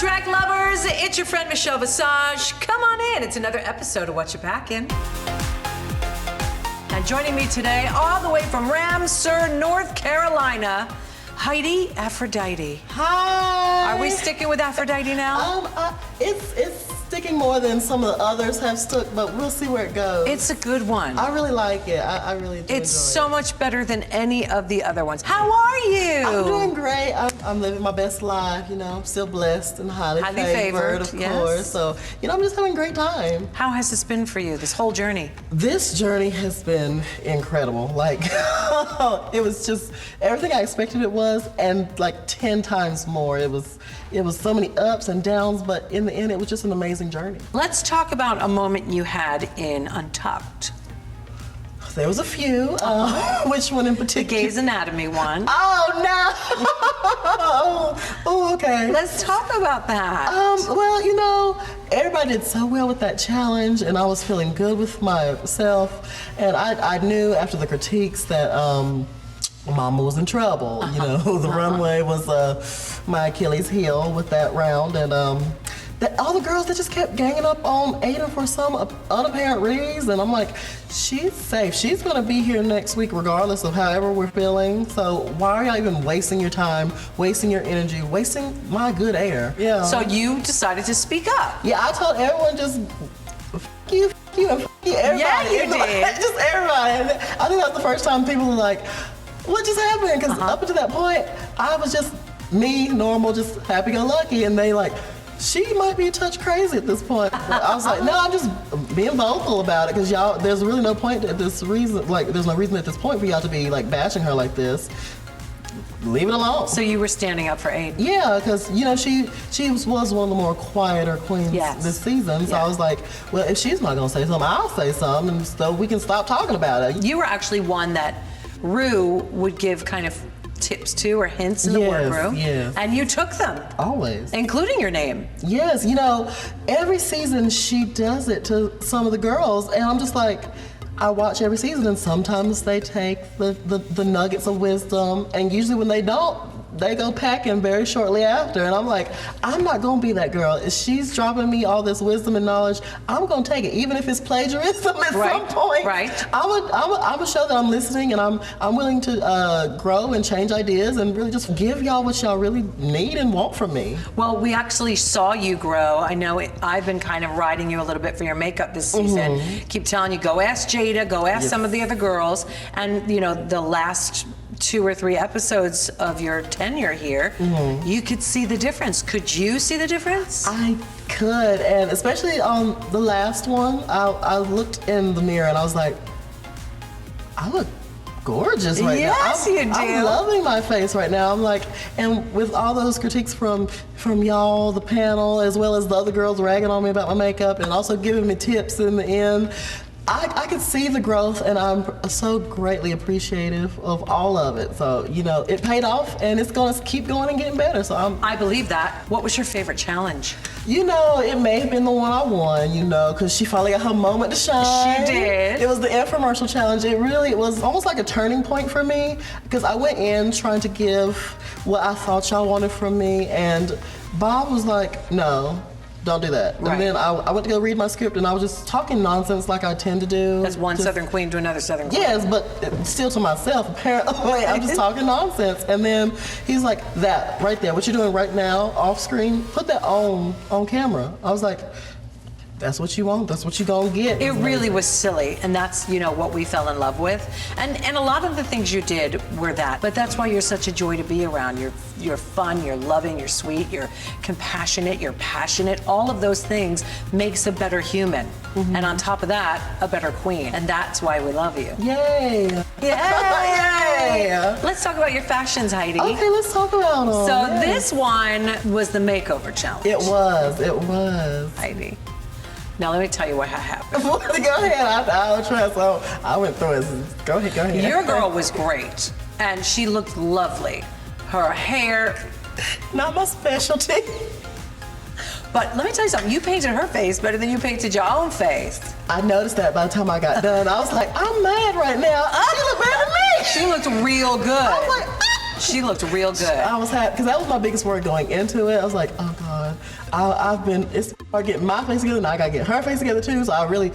drag lovers? It's your friend Michelle Visage. Come on in. It's another episode of Whatcha, Packin. And joining me today, all the way from Ramseur, North Carolina, Heidi Aphrodite. Hi. Are we sticking with Aphrodite now? It's sticking more than some of the others have stuck, but we'll see where it goes. It's a good one. I really like it. I really do It's enjoy so it. much better than any of the other ones. How are you? I'm doing great. I'm living my best life, you know. I'm still blessed and highly favored, of yes. course. So, you know, I'm just having a great time. How has this been for you, this whole journey? This journey has been incredible. Like, it was just everything I expected it was, and like 10 times more. It was so many ups and downs, but in the end, it was just an amazing journey. Let's talk about a moment you had in Untucked. There was a few. Which one in The particular? Grey's Anatomy one. Oh, no! Oh, okay. Let's talk about that. Well, you know, everybody did so well with that challenge, and I was feeling good with myself. And I knew after the critiques that Mama was in trouble. You know, the runway was my Achilles heel with that round, and that all the girls that just kept ganging up on Ada for some unapparent reason. I'm like, she's safe. She's gonna be here next week regardless of however we're feeling. So why are y'all even wasting your time, wasting your energy, wasting my good air? Yeah. So you decided to speak up. Yeah, I told everyone just f you, and f you, everybody. Yeah, you did. Just everybody. And I think that's the first time people were like, what just happened? Because up until that point, I was just me, normal, just happy-go-lucky, and they like, she might be a touch crazy at this point. But I was like, no, I'm just being vocal about it, because y'all, there's really no point at this reason, like, there's no reason at this point for y'all to be like bashing her like this. Leave it alone. So you were standing up for Ada. Yeah, because you know she was one of the more quieter queens this season. So I was like, well, if she's not gonna say something, I'll say something, and so we can stop talking about it. You were actually one that Ru would give kind of tips to or hints in the workroom. Yes. And you took them. Always. Including your name. Yes, you know, every season she does it to some of the girls, and I'm just like, I watch every season, and sometimes they take the nuggets of wisdom, and usually when they don't, they go packing very shortly after. And I'm like, I'm not gonna be that girl. If she's dropping me all this wisdom and knowledge, I'm gonna take it, even if it's plagiarism at some point. Right. I'm gonna show that I'm listening, and I'm willing to grow and change ideas and really just give y'all what y'all really need and want from me. Well, we actually saw you grow. I know I've been kind of riding you a little bit for your makeup this season. Keep telling you, go ask Jada, go ask some of the other girls. And you know, the last 2 or 3 episodes of your tenure here, you could see the difference. Could you see the difference? I could, and especially on the last one, I looked in the mirror and I was like, I look gorgeous right now. Yes, you do. I'm loving my face right now. I'm like, and with all those critiques from y'all, the panel, as well as the other girls ragging on me about my makeup and also giving me tips in the end, I could see the growth, and I'm so greatly appreciative of all of it. So, you know, it paid off, and it's gonna keep going and getting better. So I believe that. What was your favorite challenge? You know, it may have been the one I won, you know, because she finally got her moment to shine. She did. It was the Infomercial challenge. It was almost like a turning point for me, because I went in trying to give what I thought y'all wanted from me, and Bob was like, no, don't do that. Right. And then I went to go read my script, and I was just talking nonsense like I tend to do. As one Southern queen to another Southern queen. Yes, but still to myself, apparently. I'm just talking nonsense. And then he's like, that right there, what you're doing right now, off screen, put that on camera. I was like, that's what you want, that's what you're gonna get. It really was silly, and that's, you know, what we fell in love with. And a lot of the things you did were that, but that's why you're such a joy to be around. You're fun, you're loving, you're sweet, you're compassionate, you're passionate. All of those things makes a better human. And on top of that, a better queen. And that's why we love you. Yay! Yay! Let's talk about your fashions, Heidi. Okay, let's talk about them. So this one was the Makeover challenge. It was. Heidi. Now let me tell you what happened. Go ahead, I'll try. So I went through it. Go ahead. Your girl was great, and she looked lovely. Her hair. Not my specialty. But let me tell you something, you painted her face better than you painted your own face. I noticed that by the time I got done. I was like, I'm mad right now. She looked better than me. She looked real good. I was like, She looked real good. I was happy because that was my biggest worry going into it. I was like, oh God, it's hard getting my face together, now I gotta get her face together too. So I really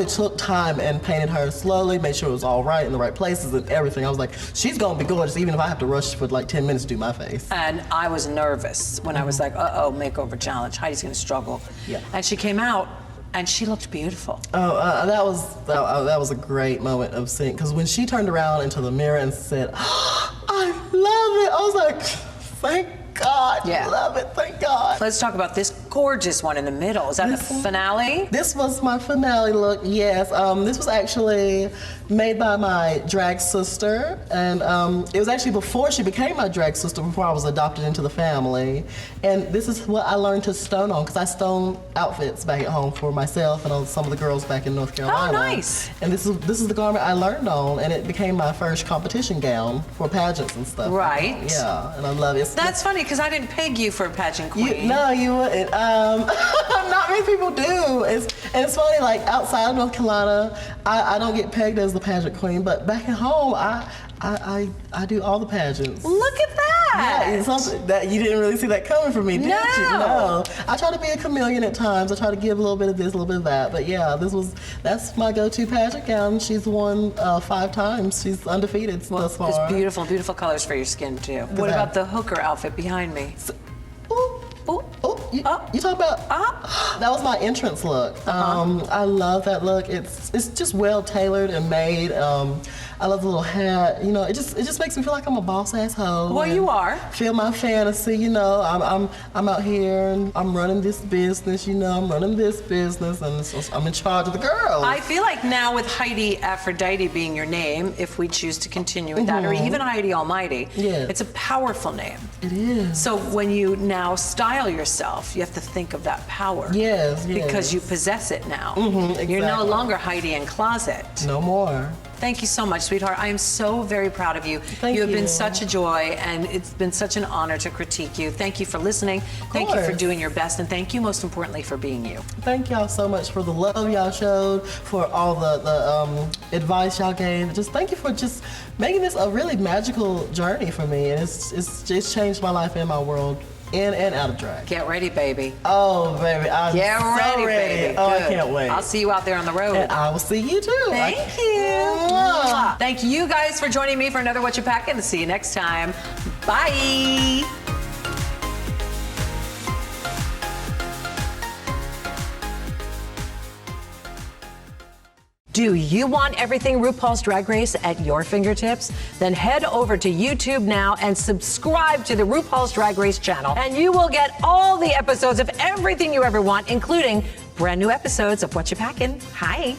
took time and painted her slowly, made sure it was all right in the right places and everything. I was like, she's gonna be gorgeous even if I have to rush for like 10 minutes to do my face. And I was nervous when I was like, uh-oh, makeover challenge, Heidi's gonna struggle. Yeah. And she came out and she looked beautiful. Oh, that was a great moment of seeing, because when she turned around into the mirror and said, oh, I love it, I was like, thank God, Yeah. love it, thank God. Let's talk about this gorgeous one in the middle. Is that the finale? This was my finale look, yes. This was actually made by my drag sister, and it was actually before she became my drag sister, before I was adopted into the family. And this is what I learned to stone on, because I stone outfits back at home for myself and some of the girls back in North Carolina. Oh, nice. And this is the garment I learned on, and it became my first competition gown for pageants and stuff. Right. Yeah, and I love it. That's funny, because I didn't peg you for a pageant queen. You wouldn't. Not many people do. It's funny, like outside of North Carolina, I don't get pegged as the pageant queen, but back at home, I do all the pageants. Look at that. Yeah, it's something that you didn't really see that coming from me, did you? No. I try to be a chameleon at times. I try to give a little bit of this, a little bit of that. But yeah, that's my go-to pageant gown. She's won 5 times. She's undefeated thus far. It's beautiful, beautiful colors for your skin too. What about the hooker outfit behind me? You talk about that was my entrance look. I love that look. It's just well tailored and made. I love the little hat. You know, it just makes me feel like I'm a boss ass hoe. Well, you are. Feel my fantasy. You know, I'm out here and I'm running this business. You know, I'm running this business and so I'm in charge of the girls. I feel like now with Heidi Aphrodite being your name, if we choose to continue with that, or even Heidi Almighty, it's a powerful name. It is. So when you now style yourself, you have to think of that power. Yes. Because you possess it now. Exactly. You're no longer Heidi N Closet. No more. Thank you so much, sweetheart. I am so very proud of you. Thank you have you. been such a joy, and it's been such an honor to critique you. Thank you for listening. Thank you for doing your best, and thank you most importantly for being you. Thank y'all so much for the love y'all showed, for all the advice y'all gave. Just thank you for just making this a really magical journey for me, and it's changed my life and my world. In and out of drag. Get ready, baby. Oh, baby, I'm Get so ready. baby. Oh, Good. I can't wait. I'll see you out there on the road. And I will see you too. Thank you. Mwah. Thank you guys for joining me for another Whatcha Packin'. See you next time. Bye. Do you want everything RuPaul's Drag Race at your fingertips? Then head over to YouTube now and subscribe to the RuPaul's Drag Race channel, and you will get all the episodes of everything you ever want, including brand new episodes of Whatcha Packin'. Hi.